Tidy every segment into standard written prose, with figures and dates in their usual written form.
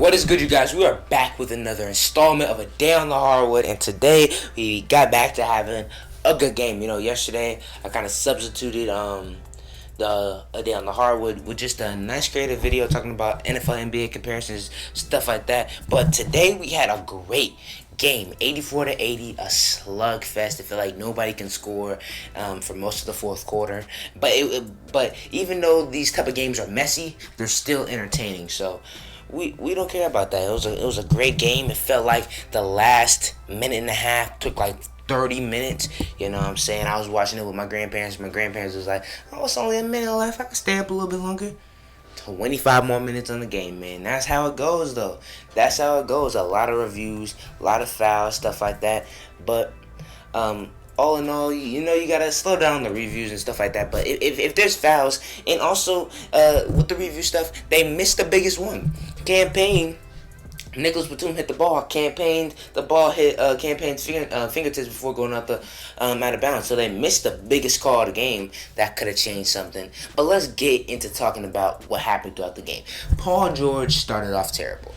What is good, you guys? We are back with another installment of A Day on the Hardwood, and today we got back to having a good game. Yesterday I kind of substituted the A Day on the Hardwood with just a nice creative video talking about NFL NBA comparisons, stuff like that. But today we had a great game, 84-80, a slugfest. I feel like nobody can score for most of the fourth quarter. But even though these type of games are messy, they're still entertaining. So we don't care about that. It was a great game. It felt like the last minute and a half took like 30 minutes. You know what I'm saying? I was watching it with my grandparents. My grandparents was like, "Oh, it's only a minute left. I can stay up a little bit longer." 25 more minutes on the game, man. That's how it goes, though. That's how it goes. A lot of reviews, a lot of fouls, stuff like that. But all in all, you gotta slow down the reviews and stuff like that. But if there's fouls, and also with the review stuff, they missed the biggest one. Campaign. Nicholas Batum hit the ball. The ball hit Campaign's fingertips before going out out of bounds. So they missed the biggest call of the game that could have changed something. But let's get into talking about what happened throughout the game. Paul George started off terrible.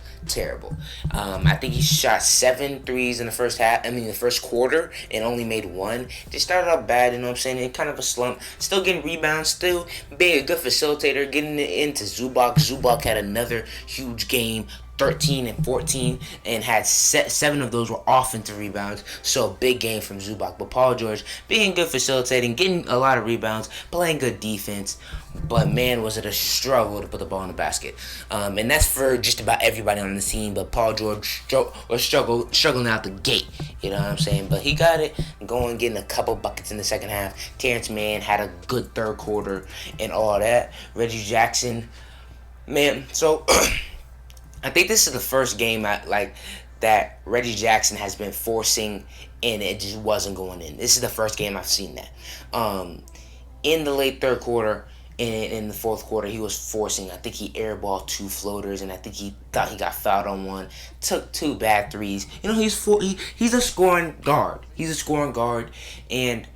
I think he shot 7 threes in the first quarter, and only made one. They started off bad, you know what I'm saying? In kind of a slump. Still getting rebounds, still being a good facilitator, getting it into Zubac. Zubac had another huge game. 13 and 14, and had 7 of those were offensive rebounds. So big game from Zubac. But Paul George being good facilitating, getting a lot of rebounds, playing good defense. But man, was it a struggle to put the ball in the basket. And that's for just about everybody on the team. But Paul George was struggling out the gate. You know what I'm saying? But he got it going, getting a couple buckets in the second half. Terrence Mann had a good third quarter and all that. Reggie Jackson, man, so I think this is the first game that Reggie Jackson has been forcing, and it just wasn't going in. This is the first game I've seen that. In the late third quarter, in the fourth quarter, he was forcing. I think he airballed 2 floaters, and I think he thought he got fouled on one. Took 2 bad threes. He's a scoring guard. And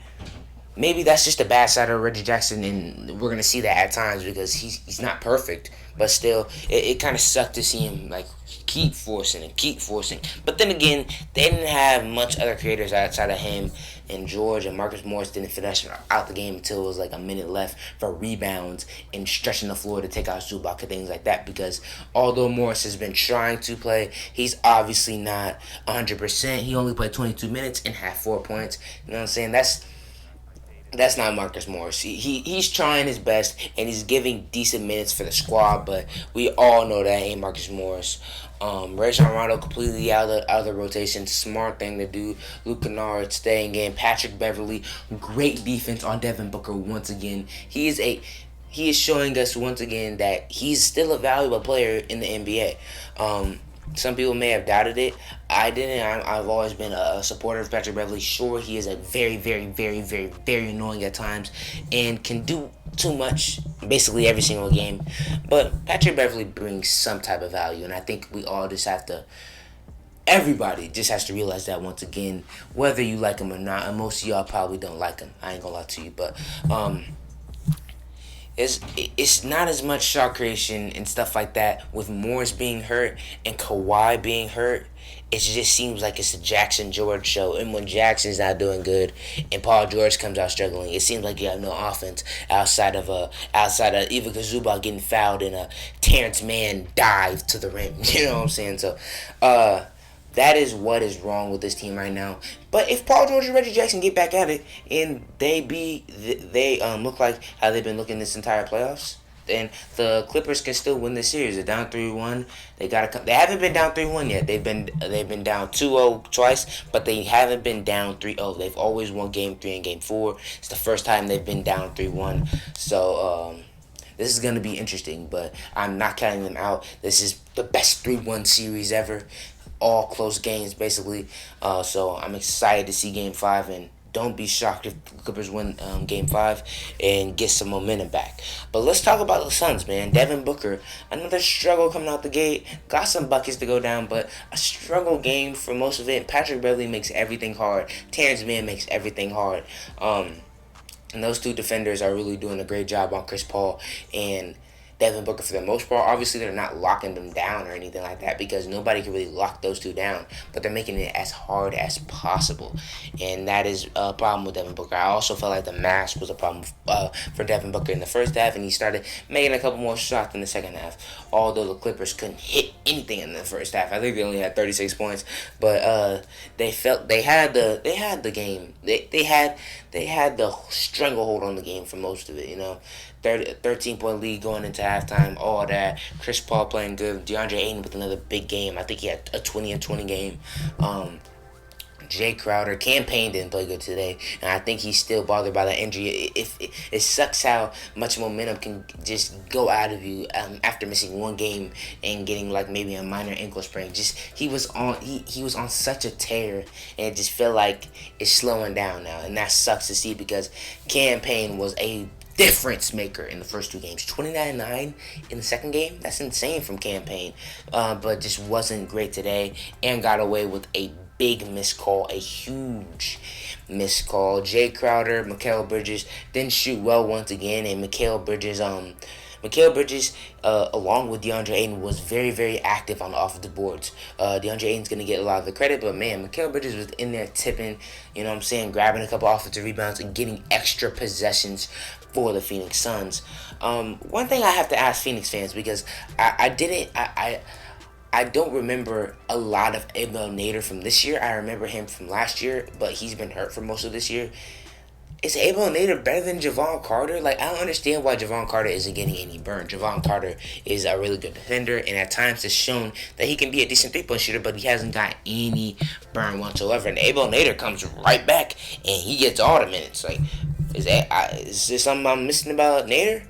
maybe that's just the bad side of Reggie Jackson, and we're gonna see that at times because he's not perfect. But still, it kind of sucked to see him keep forcing. But then again, they didn't have much other creators outside of him and George, and Marcus Morris didn't finish out the game until it was like a minute left for rebounds and stretching the floor to take out Zubac and things like that. Because although Morris has been trying to play, he's obviously not 100%. He only played 22 minutes and had 4 points. You know what I'm saying? That's not Marcus Morris. He's trying his best, and he's giving decent minutes for the squad, but we all know that ain't Marcus Morris. Rajon Rondo completely out of the rotation. Smart thing to do. Luke Kennard staying in. Patrick Beverley, great defense on Devin Booker once again. He is showing us once again that he's still a valuable player in the NBA. Some people may have doubted it. I didn't. I've always been a supporter of Patrick Beverley. Sure, he is a very, very, very, very, very annoying at times and can do too much basically every single game. But Patrick Beverley brings some type of value, and I think we all just have to. Everybody just has to realize that once again, whether you like him or not. And most of y'all probably don't like him. I ain't gonna lie to you, but It's not as much shot creation and stuff like that with Morris being hurt and Kawhi being hurt. It just seems like it's a Jackson George show, and when Jackson's not doing good and Paul George comes out struggling, it seems like you have no offense outside of Ivica Zubac getting fouled and a Terrence Mann dive to the rim. You know what I'm saying? So, that is what is wrong with this team right now. But if Paul George and Reggie Jackson get back at it and they look like how they've been looking this entire playoffs, then the Clippers can still win this series. They're down 3-1. They haven't been down 3-1 yet. They've been down 2-0 twice, but they haven't been down 3-0. They've always won game 3 and game 4. It's the first time they've been down 3-1. So this is going to be interesting, but I'm not counting them out. This is the best 3-1 series ever. All close games, basically. So I'm excited to see Game 5, and don't be shocked if the Clippers win Game 5 and get some momentum back. But let's talk about the Suns, man. Devin Booker, another struggle coming out the gate. Got some buckets to go down, but a struggle game for most of it. Patrick Beverley makes everything hard. Terrence Mann makes everything hard. And those two defenders are really doing a great job on Chris Paul. And Devin Booker for the most part. Obviously, they're not locking them down or anything like that because nobody can really lock those two down, but they're making it as hard as possible, and that is a problem with Devin Booker. I also felt like the mask was a problem for Devin Booker in the first half, and he started making a couple more shots in the second half. Although the Clippers couldn't hit anything in the first half, I think they only had 36 points, but they felt they had the game. They had the stranglehold on the game for most of it. 13-point lead going into halftime, all that. Chris Paul playing good. DeAndre Ayton with another big game. I think he had a 20-20 game. Jay Crowder, campaign didn't play good today, and I think he's still bothered by that injury. It sucks how much momentum can just go out of you after missing one game and getting like maybe a minor ankle sprain. Just he was on such a tear, and it just felt like it's slowing down now, and that sucks to see because campaign was a difference maker in the first two games. 29-9 in the second game. That's insane from campaign, but just wasn't great today and got away with a big missed call, a huge missed call. Jay Crowder, Mikal Bridges didn't shoot well once again, and Mikal Bridges, along with DeAndre Ayton, was very, very active on off the boards. DeAndre Ayton's gonna get a lot of the credit, but man, Mikal Bridges was in there tipping, grabbing a couple offensive rebounds and getting extra possessions for the Phoenix Suns. One thing I have to ask Phoenix fans, because I don't remember a lot of Abel Nader from this year. I remember him from last year, but he's been hurt for most of this year. Is Abel Nader better than Javon Carter? Like, I don't understand why Javon Carter isn't getting any burn. Javon Carter is a really good defender, and at times has shown that he can be a decent three-point shooter, but he hasn't got any burn whatsoever. And Abel Nader comes right back, and he gets all the minutes. Like, is there something I'm missing about Nader?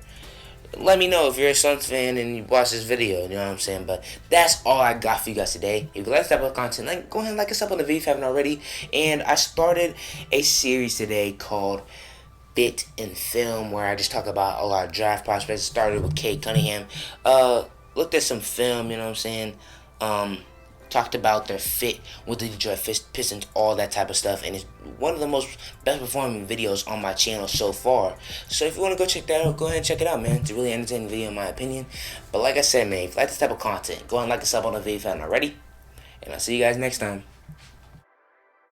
Let me know if you're a Suns fan and you watch this video, you know what I'm saying? But that's all I got for you guys today. If you like this type of content, go ahead and like us up on the video if you haven't already. And I started a series today called Fit and Film, where I just talk about a lot of draft prospects. Started with Cade Cunningham. Looked at some film, you know what I'm saying? Talked about their fit with the Detroit Pistons, all that type of stuff, and it's one of the most best performing videos on my channel so far. So if you want to go check that out, go ahead and check it out, man. It's a really entertaining video in my opinion. But like I said, man, if you like this type of content, go ahead and like us up on the video if you haven't already, and I'll see you guys next time.